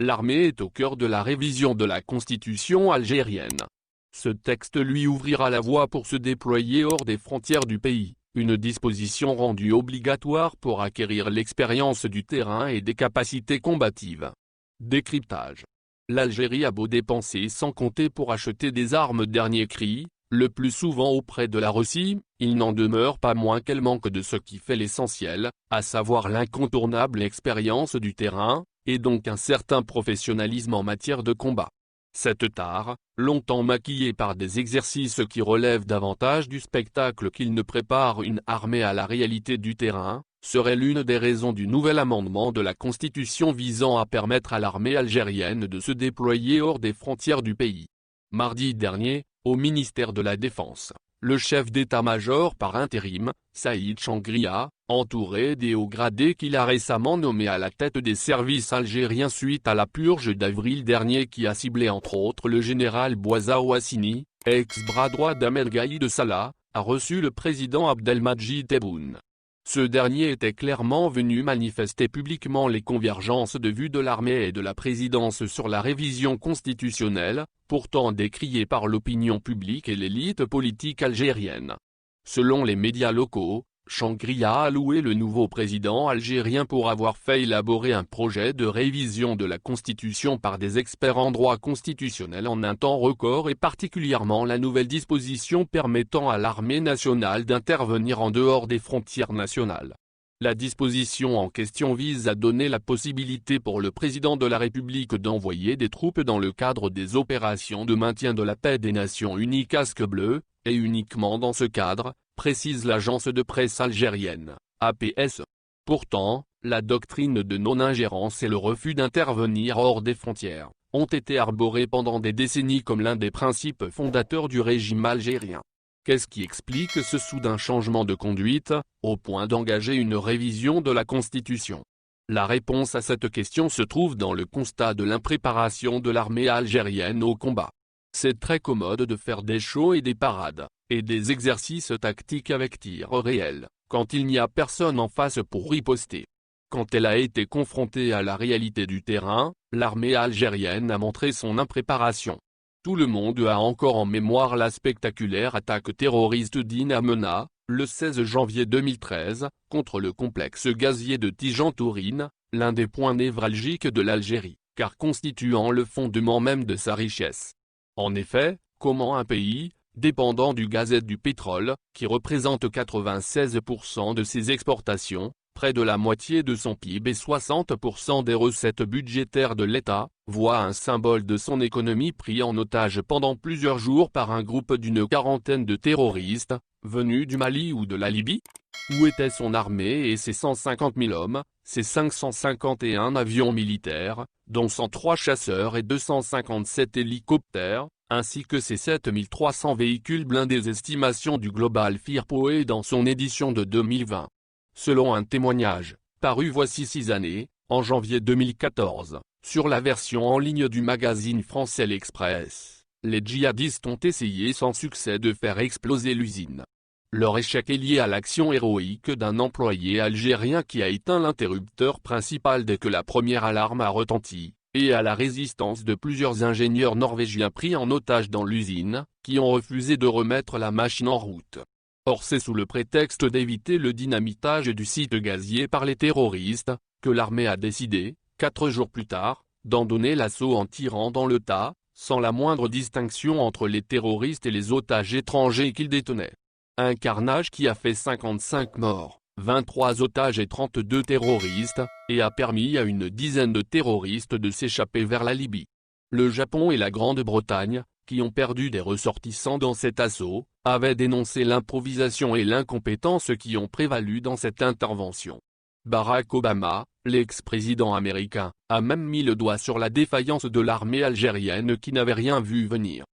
l'armée est au cœur de la révision de la constitution algérienne. Ce texte lui ouvrira la voie pour se déployer hors des frontières du pays, une disposition rendue obligatoire pour acquérir l'expérience du terrain et des capacités combatives. Décryptage. L'Algérie a beau dépenser sans compter pour acheter des armes dernier cri, le plus souvent auprès de la Russie, il n'en demeure pas moins qu'elle manque de ce qui fait l'essentiel, à savoir l'incontournable expérience du terrain, et donc un certain professionnalisme en matière de combat. Cette tare, longtemps maquillée par des exercices qui relèvent davantage du spectacle qu'ils ne préparent une armée à la réalité du terrain, serait l'une des raisons du nouvel amendement de la Constitution visant à permettre à l'armée algérienne de se déployer hors des frontières du pays. Mardi dernier, au ministère de la Défense, le chef d'état-major par intérim, Saïd Changria, entouré des hauts gradés qu'il a récemment nommés à la tête des services algériens suite à la purge d'avril dernier qui a ciblé entre autres le général Bouazza Ouassini, ex-bras droit d'Ahmed Gaïd Salah, a reçu le président Abdelmadjid Tebboune. Ce dernier était clairement venu manifester publiquement les convergences de vues de l'armée et de la présidence sur la révision constitutionnelle, pourtant décriée par l'opinion publique et l'élite politique algérienne. Selon les médias locaux, Changria a loué le nouveau président algérien pour avoir fait élaborer un projet de révision de la Constitution par des experts en droit constitutionnel en un temps record et particulièrement la nouvelle disposition permettant à l'armée nationale d'intervenir en dehors des frontières nationales. La disposition en question vise à donner la possibilité pour le président de la République d'envoyer des troupes dans le cadre des opérations de maintien de la paix des Nations Unies Casque Bleu, et uniquement dans ce cadre, précise l'agence de presse algérienne, APS. Pourtant, la doctrine de non-ingérence et le refus d'intervenir hors des frontières ont été arborés pendant des décennies comme l'un des principes fondateurs du régime algérien. Qu'est-ce qui explique ce soudain changement de conduite, au point d'engager une révision de la Constitution? La réponse à cette question se trouve dans le constat de l'impréparation de l'armée algérienne au combat. C'est très commode de faire des shows et des parades, et des exercices tactiques avec tir réel, quand il n'y a personne en face pour riposter. Quand elle a été confrontée à la réalité du terrain, l'armée algérienne a montré son impréparation. Tout le monde a encore en mémoire la spectaculaire attaque terroriste d'In Amenas, le 16 janvier 2013, contre le complexe gazier de Tijan-Tourine, l'un des points névralgiques de l'Algérie, car constituant le fondement même de sa richesse. En effet, comment un pays, dépendant du gaz et du pétrole, qui représente 96% de ses exportations, près de la moitié de son PIB et 60% des recettes budgétaires de l'État, voit un symbole de son économie pris en otage pendant plusieurs jours par un groupe d'une quarantaine de terroristes, venus du Mali ou de la Libye? Où était son armée et ses 150 000 hommes, ses 551 avions militaires, dont 103 chasseurs et 257 hélicoptères, ainsi que ses 7 300 véhicules blindés? Estimation du Global Firepower dans son édition de 2020. Selon un témoignage, paru voici 6 années, en janvier 2014, sur la version en ligne du magazine français L'Express, les djihadistes ont essayé sans succès de faire exploser l'usine. Leur échec est lié à l'action héroïque d'un employé algérien qui a éteint l'interrupteur principal dès que la première alarme a retenti, et à la résistance de plusieurs ingénieurs norvégiens pris en otage dans l'usine, qui ont refusé de remettre la machine en route. Or c'est sous le prétexte d'éviter le dynamitage du site gazier par les terroristes, que l'armée a décidé, 4 jours plus tard, d'en donner l'assaut en tirant dans le tas, sans la moindre distinction entre les terroristes et les otages étrangers qu'ils détenaient. Un carnage qui a fait 55 morts, 23 otages et 32 terroristes, et a permis à une dizaine de terroristes de s'échapper vers la Libye. Le Japon et la Grande-Bretagne, qui ont perdu des ressortissants dans cet assaut, avaient dénoncé l'improvisation et l'incompétence qui ont prévalu dans cette intervention. Barack Obama, l'ex-président américain, a même mis le doigt sur la défaillance de l'armée algérienne qui n'avait rien vu venir.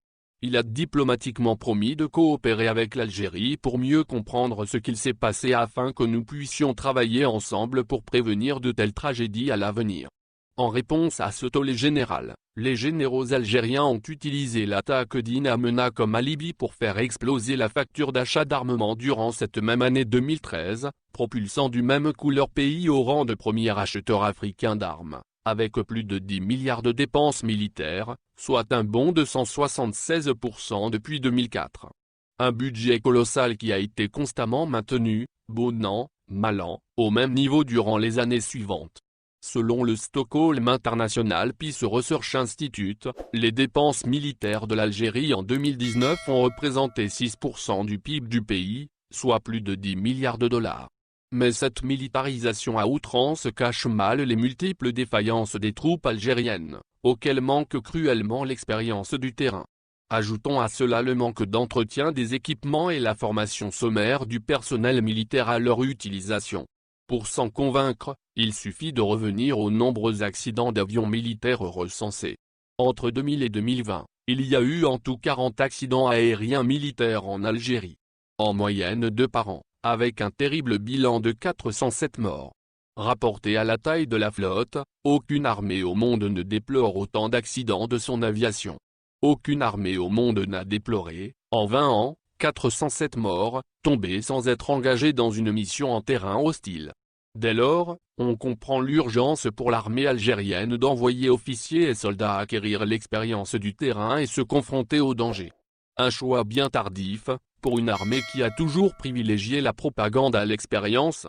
Il a diplomatiquement promis de coopérer avec l'Algérie pour mieux comprendre ce qu'il s'est passé afin que nous puissions travailler ensemble pour prévenir de telles tragédies à l'avenir. En réponse à ce tollé général, les généraux algériens ont utilisé l'attaque d'In Amenas comme alibi pour faire exploser la facture d'achat d'armement durant cette même année 2013, propulsant du même coup leur pays au rang de premier acheteur africain d'armes. avec plus de 10 milliards de dépenses militaires, soit un bond de 176% depuis 2004. Un budget colossal qui a été constamment maintenu, bon an, mal an, au même niveau durant les années suivantes. Selon le Stockholm International Peace Research Institute, les dépenses militaires de l'Algérie en 2019 ont représenté 6% du PIB du pays, soit plus de 10 milliards de dollars. Mais cette militarisation à outrance cache mal les multiples défaillances des troupes algériennes, auxquelles manque cruellement l'expérience du terrain. Ajoutons à cela le manque d'entretien des équipements et la formation sommaire du personnel militaire à leur utilisation. Pour s'en convaincre, il suffit de revenir aux nombreux accidents d'avions militaires recensés. Entre 2000 et 2020, il y a eu en tout 40 accidents aériens militaires en Algérie. En moyenne 2 par an, avec un terrible bilan de 407 morts. Rapporté à la taille de la flotte, aucune armée au monde ne déplore autant d'accidents de son aviation. Aucune armée au monde n'a déploré, en 20 ans, 407 morts, tombés sans être engagés dans une mission en terrain hostile. Dès lors, on comprend l'urgence pour l'armée algérienne d'envoyer officiers et soldats acquérir l'expérience du terrain et se confronter aux dangers. Un choix bien tardif, pour une armée qui a toujours privilégié la propagande à l'expérience.